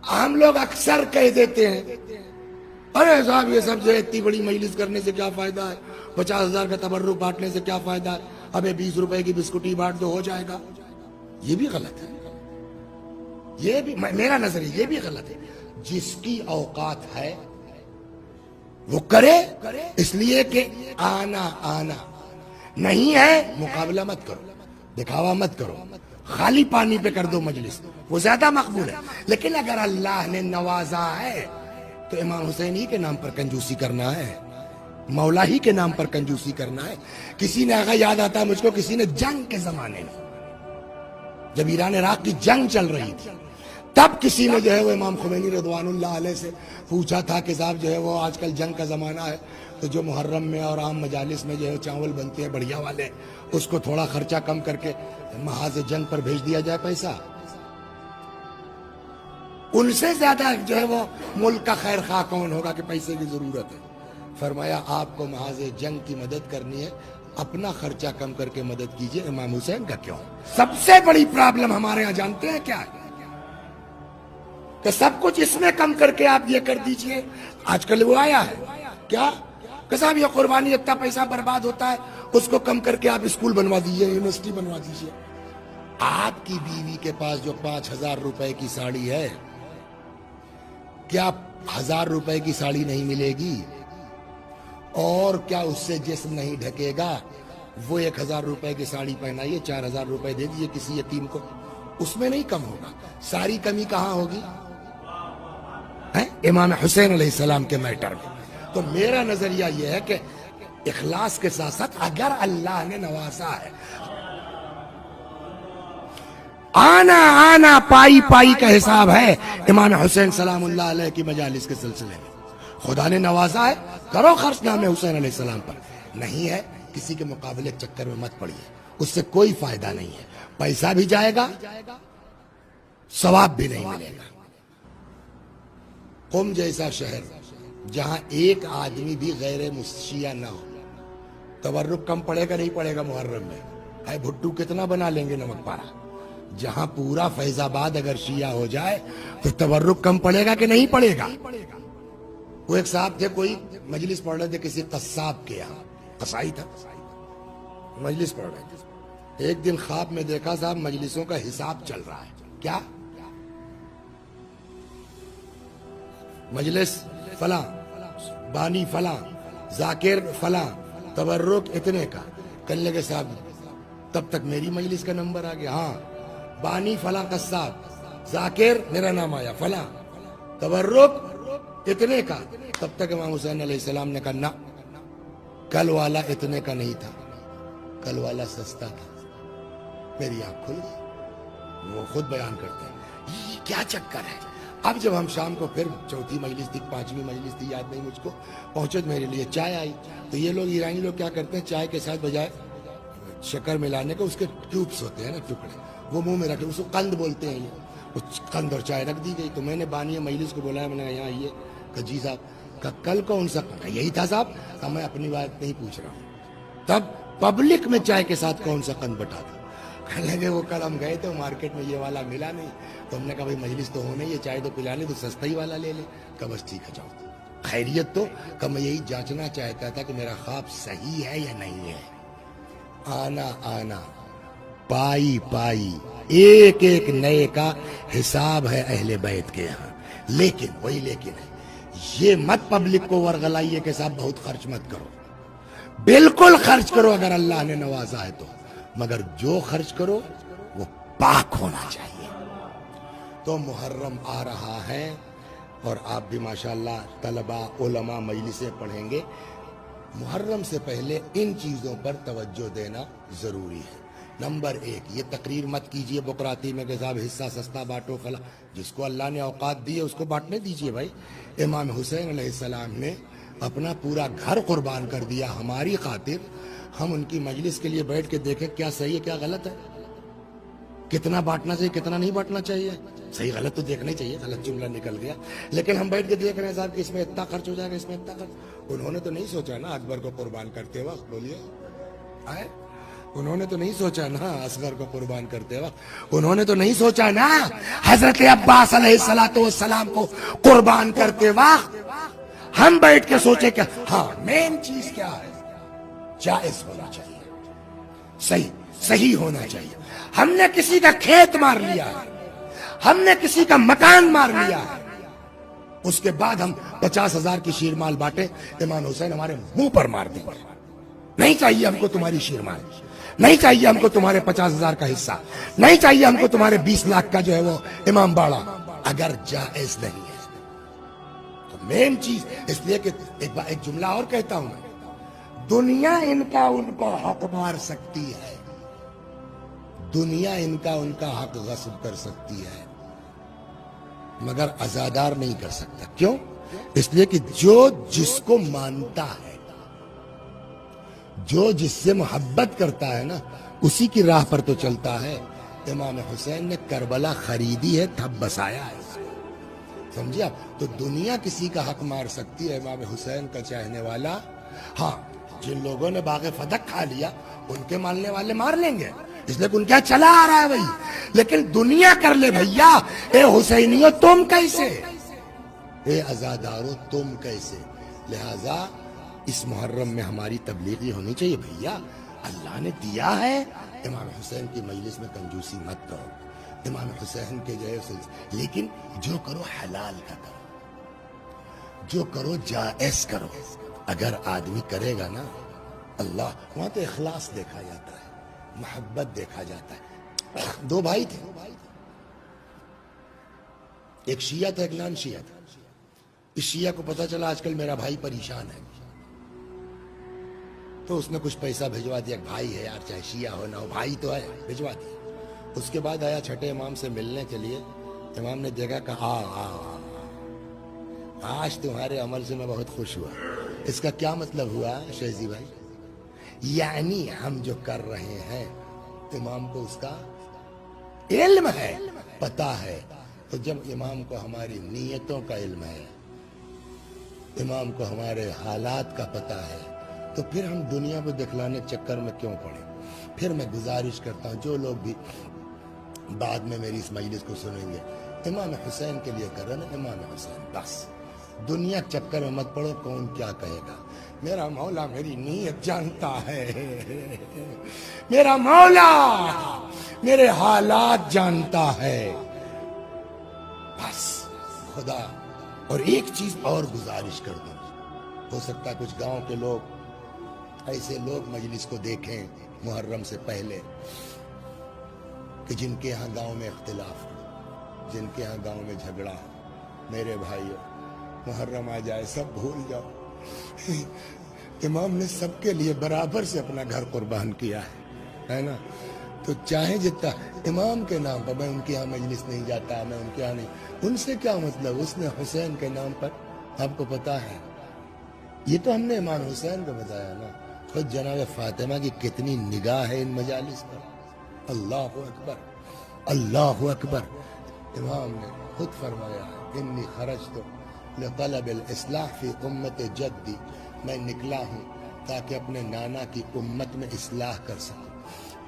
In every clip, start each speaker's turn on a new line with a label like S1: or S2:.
S1: ہم لوگ اکثر کہہ دیتے ہیں ارے صاحب یہ سب جو ہے اتنی بڑی مجلس کرنے سے کیا فائدہ ہے، 50,000 کا تبرک بانٹنے سے کیا فائدہ ہے، ابے 20 روپے کی بسکٹی بانٹ دو ہو جائے گا۔ یہ بھی غلط ہے، یہ بھی میرا نظریہ یہ بھی غلط ہے۔ جس کی اوقات ہے وہ کرے، اس لیے کہ آنا نہیں ہے، مقابلہ مت کرو، دکھاوا مت کرو، خالی پانی پہ کر دو مجلس، وہ زیادہ مقبول ہے۔ لیکن اگر اللہ نے نوازا ہے تو امام حسین ہی کے نام پر کنجوسی کرنا ہے، مولا ہی کے نام پر کنجوسی کرنا ہے۔ کسی نے آگا یاد آتا ہے مجھ کو، کسی نے جنگ کے زمانے میں جب ایران عراق کی جنگ چل رہی تھی تب کسی نے جو ہے وہ امام خمینی رضوان اللہ علیہ سے پوچھا تھا کہ صاحب جو ہے وہ آج کل جنگ کا زمانہ ہے تو جو محرم میں اور عام مجالس میں جو ہے چاول بنتے ہیں بڑھیا والے، اس کو تھوڑا خرچہ کم کر کے محاذ جنگ پر بھیج دیا جائے پیسہ۔ ان سے زیادہ جو ہے وہ ملک کا خیر خواہ کون ہوگا کہ پیسے کی ضرورت ہے؟ فرمایا آپ کو محاذ جنگ کی مدد کرنی ہے، اپنا خرچہ کم کر کے مدد کیجئے، امام حسین کا کیوں؟ سب سے بڑی پرابلم ہمارے ہاں جانتے ہیں کیا ہے؟ کہ سب کچھ اس میں کم کر کے آپ یہ کر دیجئے۔ آج کل وہ آیا ہے کیا کہ صاحب یہ قربانی اتنا پیسہ برباد ہوتا ہے، اس کو کم کر کے آپ اسکول بنوا دیجئے، یونیورسٹی بنوا دیجئے۔ آپ کی بیوی کے پاس جو 5,000 روپے کی ساڑی ہے، کیا 1,000 روپے کی ساڑی نہیں ملے گی؟ اور کیا اس سے جسم نہیں ڈھکے گا؟ وہ 1,000 روپے کی ساڑی پہنائیے، 4,000 روپے دے دیجئے کسی یتیم کو، اس میں نہیں کم ہوگا۔ ساری کمی کہاں ہوگی؟ امام حسین علیہ السلام کے میٹر میں۔ تو میرا نظریہ یہ ہے کہ اخلاص کے ساتھ ساتھ اگر اللہ نے نوازا ہے، آنا پائی کا حساب ہے امام حسین سلام اللہ علیہ کی مجالس کے سلسلے میں۔ خدا نے نوازا ہے، کرو خرچ نام حسین علیہ السلام پر، نہیں ہے کسی کے مقابلے چکر میں مت پڑیے، اس سے کوئی فائدہ نہیں ہے، پیسہ بھی جائے گا، ثواب بھی نہیں ملے گا۔ قم جیسا شہر جہاں ایک آدمی بھی غیر شیعہ نہ ہو، تبرک کم پڑے گا نہیں پڑے گا محرم میں؟ اے بھٹو کتنا بنا لیں گے نمک پارا؟ جہاں پورا فیض آباد اگر شیعہ ہو جائے تو تبرک کم پڑے گا کہ نہیں پڑے گا؟ وہ ایک صاحب تھے، کوئی مجلس پڑھ رہے تھے کسی قصاب کے یہاں، قصائی تھا، مجلس پڑھ رہے تھے۔ ایک دن خواب میں دیکھا صاحب مجلسوں کا حساب چل رہا ہے، کیا مجلس فلاں، بانی فلاں، ذاکر فلاں، تبرک اتنے کا۔ کہنے لگے صاحب تب تک میری مجلس کا نمبر آ گیا، ہاں بانی فلاں قصاب، ذاکر میرا نام آیا، فلاں تبرک اتنے کا۔ تب تک امام حسین علیہ السلام نے کہا نہ، کل والا اتنے کا نہیں تھا، کل والا سستا تھا۔ میری آنکھ کھل گئی۔ وہ خود بیان کرتے ہیں یہ کیا چکر ہے۔ اب جب ہم شام کو پھر چوتھی مجلس تھی، 5ویں مجلس تھی، یاد نہیں مجھ کو، پہنچے میرے لیے چائے آئی، تو یہ لوگ ایرانی لوگ کیا کرتے ہیں، چائے کے ساتھ بجائے شکر ملانے کے اس کے ٹیوبس ہوتے ہیں نا، ٹکڑے، وہ منہ میں رکھے، اس کو قند بولتے ہیں، یہ قند اور چائے رکھ دی گئی۔ تو میں نے بانی مجلس کو بلایا، میں نے کہا یہاں آئیے، کہ جی صاحب، کہ کل کون سا؟ یہی تھا صاحب، کہ میں اپنی بات نہیں پوچھ رہا ہوں، تب پبلک میں چائے کے ساتھ کون سا قند بٹا تھا؟ کہنے لگے وہ کل ہم گئے تھے مارکیٹ میں یہ والا ملا نہیں، تو ہم نے کہا بھائی مجلس تو ہونے، یہ چائے تو پلانے، تو سستا ہی والا لے لیں۔ کہ بس ٹھیک ہے جاؤ، خیریت تو؟ کہ میں یہی جانچنا چاہتا تھا کہ میرا خواب صحیح ہے یا نہیں ہے۔ آنا پائی ایک ایک نئے کا حساب ہے اہل بیت کے یہاں، لیکن وہی لیکن ہے، یہ مت پبلک کو ورغلائیے کہ صاحب بہت خرچ مت کرو، بالکل خرچ کرو اگر اللہ نے نوازا ہے تو، مگر جو خرچ کرو وہ پاک ہونا چاہیے۔ تو محرم آ رہا ہے اور آپ بھی ماشاءاللہ طلباء علماء مجلسیں پڑھیں گے، محرم سے پہلے ان چیزوں پر توجہ دینا ضروری ہے۔ نمبر 1، یہ تقریر مت کیجئے بکراتی میں کہ صاحب حصہ سستا بانٹو فلاں، جس کو اللہ نے اوقات دی ہے اس کو بانٹنے دیجئے بھائی۔ امام حسین علیہ السلام نے اپنا پورا گھر قربان کر دیا ہماری خاطر، ہم ان کی مجلس کے لیے بیٹھ کے دیکھیں کیا صحیح ہے کیا غلط ہے، کتنا بانٹنا چاہیے کتنا نہیں بانٹنا چاہیے، صحیح غلط تو دیکھنا ہی چاہیے، غلط جملہ نکل گیا، لیکن ہم بیٹھ کے دیکھ رہے ہیں صاحب کہ اس میں اتنا خرچ ہو جائے گا، اس میں اتنا خرچ۔ انہوں نے تو نہیں سوچا نا اکبر کو قربان کرتے وقت، بولیے آئے انہوں نے تو نہیں سوچا نا اصغر کو قربان کرتے وقت، انہوں نے تو نہیں سوچا نا حضرت عباس علیہ السلام کو قربان کرتے وقت ہم بیٹھ کے سوچے کہ ہاں مین چیز کیا ہے، جائز ہونا چاہیے، صحیح ہونا چاہیے۔ ہم نے کسی کا کھیت مار لیا ہے، ہم نے کسی کا مکان مار لیا ہے، اس کے بعد ہم 50,000 کی شیر مال بانٹے، امام حسین ہمارے منہ پر مار دیں گے، نہیں چاہیے ہم کو تمہاری شیر مال، نہیں چاہیے ہم کو تمہارے 50,000 کا حصہ، نہیں چاہیے ہم کو تمہارے 20 لاکھ کا جو ہے وہ امام باڑا، اگر جائز نہیں ہے تو مین چیز۔ اس لیے کہ ایک جملہ اور کہتا ہوں میں، دنیا ان کا حق مار سکتی ہے، دنیا ان کا حق غصب کر سکتی ہے، مگر عزادار نہیں کر سکتا۔ کیوں؟ اس لیے کہ جو جس کو مانتا ہے، جو جس سے محبت کرتا ہے نا، اسی کی راہ پر تو چلتا ہے۔ امام حسین نے کربلا خریدی ہے، تب بسایا ہے، سمجھے آپ؟ تو دنیا کسی کا حق مار سکتی ہے، امام حسین کا چاہنے والا، ہاں جن لوگوں نے باغ فتح کھا لیا ان کے ماننے والے مار لیں گے، اس لیے کہ ان کیا چلا آ رہا ہے وہی، لیکن دنیا کر لے بھیا، اے حسینیو تم کیسے، اے عزادارو تم کیسے۔ لہذا اس محرم میں ہماری تبلیغی ہونی چاہیے، بھیا اللہ نے دیا ہے، امام حسین کی مجلس میں کنجوسی مت کرو، امام حسین کے جیسے، لیکن جو کرو حلال کا کرو، جو کرو جائز کرو۔ اگر آدمی کرے گا نا، اللہ وہاں تو اخلاص دیکھا جاتا ہے، محبت دیکھا جاتا ہے۔ دو بھائی تھے، ایک شیعہ تھا ایک نان شیعہ تھا۔ اس شیعہ کو پتا چلا آج کل میرا بھائی پریشان ہے، تو اس نے کچھ پیسہ بھجوا دیا، بھائی ہے یار، چاہے شیعہ ہو نہ ہو بھائی تو ہے، بھجوا دیا۔ اس کے بعد آیا چھٹے امام سے ملنے کے لیے، امام نے دیکھا کہا آج تمہارے عمل سے میں بہت خوش ہوا۔ اس کا کیا مطلب ہوا شہزی بھائی؟ یعنی ہم جو کر رہے ہیں امام کو اس کا علم ہے، پتا ہے۔ تو جب امام کو ہماری نیتوں کا علم ہے، امام کو ہمارے حالات کا پتا ہے، تو پھر ہم دنیا کو دکھلانے چکر میں کیوں پڑے؟ پھر میں گزارش کرتا ہوں جو لوگ بھی بعد میں میری اس مجلس کو سنیں گے، امام حسین کے لیے کر رہے نا، امام حسین بس، دنیا چکر میں مت پڑو کون کیا کہے گا۔ میرا مولا میری نیت جانتا ہے، میرا مولا میرے حالات جانتا ہے، بس خدا۔ اور ایک چیز اور گزارش کر دوں، ہو سکتا ہے کچھ گاؤں کے لوگ ایسے لوگ مجلس کو دیکھیں محرم سے پہلے کہ جن کے ہاں گاؤں میں اختلاف ہو، جن کے ہاں گاؤں میں جھگڑا ہو، میرے بھائیو محرم آ جائے سب بھول جاؤ، امام نے سب کے لیے برابر سے اپنا گھر قربان کیا ہے نا؟ تو چاہے جتنا امام کے نام پر، میں ان کے ہاں مجلس نہیں جاتا، میں ان کے ہاں نہیں، ان سے کیا مطلب؟ اس نے حسین کے نام پر، آپ کو پتا ہے یہ تو ہم نے امام حسین کو بتایا نا، خود جناب فاطمہ کی کتنی نگاہ ہے ان مجالس پر، اللہ اکبر اللہ اکبر۔ امام نے خود فرمایا انی خرجت لطلب الاصلاح فی امت جدی، میں نکلا ہوں تاکہ اپنے نانا کی امت میں اصلاح کر سکوں۔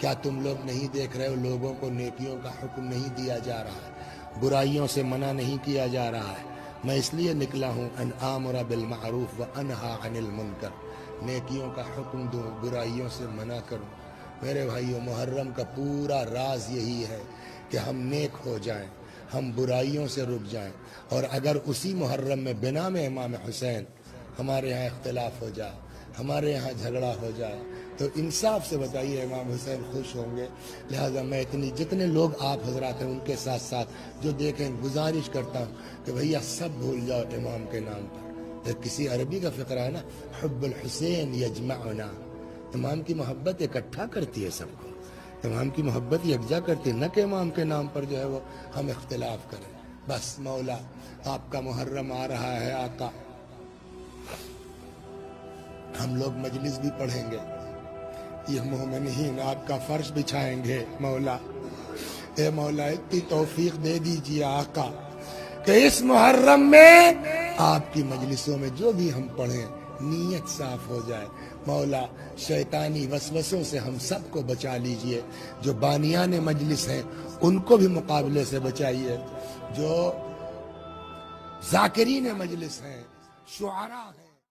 S1: کیا تم لوگ نہیں دیکھ رہے ہو لوگوں کو نیکیوں کا حکم نہیں دیا جا رہا ہے، برائیوں سے منع نہیں کیا جا رہا ہے؟ میں اس لیے نکلا ہوں ان آمر بالمعروف و انہا عن المنکر، نیکیوں کا حکم دوں، برائیوں سے منع کروں۔ میرے بھائیو محرم کا پورا راز یہی ہے کہ ہم نیک ہو جائیں، ہم برائیوں سے رک جائیں، اور اگر اسی محرم میں بنا میں امام حسین ہمارے ہاں اختلاف ہو جائے، ہمارے یہاں جھگڑا ہو جائے، تو انصاف سے بتائیے امام حسین خوش ہوں گے؟ لہٰذا میں جتنے لوگ آپ حضرات ہیں ان کے ساتھ ساتھ جو دیکھیں گزارش کرتا ہوں کہ بھیا سب بھول جاؤ امام کے نام پر۔ کسی عربی کا فقرہ ہے نا، حب الحسین یجمعنا، امام کی محبت اکٹھا کرتی ہے سب کو، امام کی محبت یکجا کرتی ہے، نہ کہ امام کے نام پر جو ہے وہ ہم اختلاف کریں۔ بس مولا آپ کا محرم آ رہا ہے آقا، ہم لوگ مجلس بھی پڑھیں گے، یہ مومنین آپ کا فرش بچھائیں گے، مولا اے مولا اتنی توفیق دے دیجیے آقا کہ اس محرم میں آپ کی مجلسوں میں جو بھی ہم پڑھیں نیت صاف ہو جائے۔ مولا شیطانی وسوسوں سے ہم سب کو بچا لیجئے، جو بانیان مجلس ہیں ان کو بھی مقابلے سے بچائیے، جو ذاکرین مجلس ہیں، شعراء ہیں۔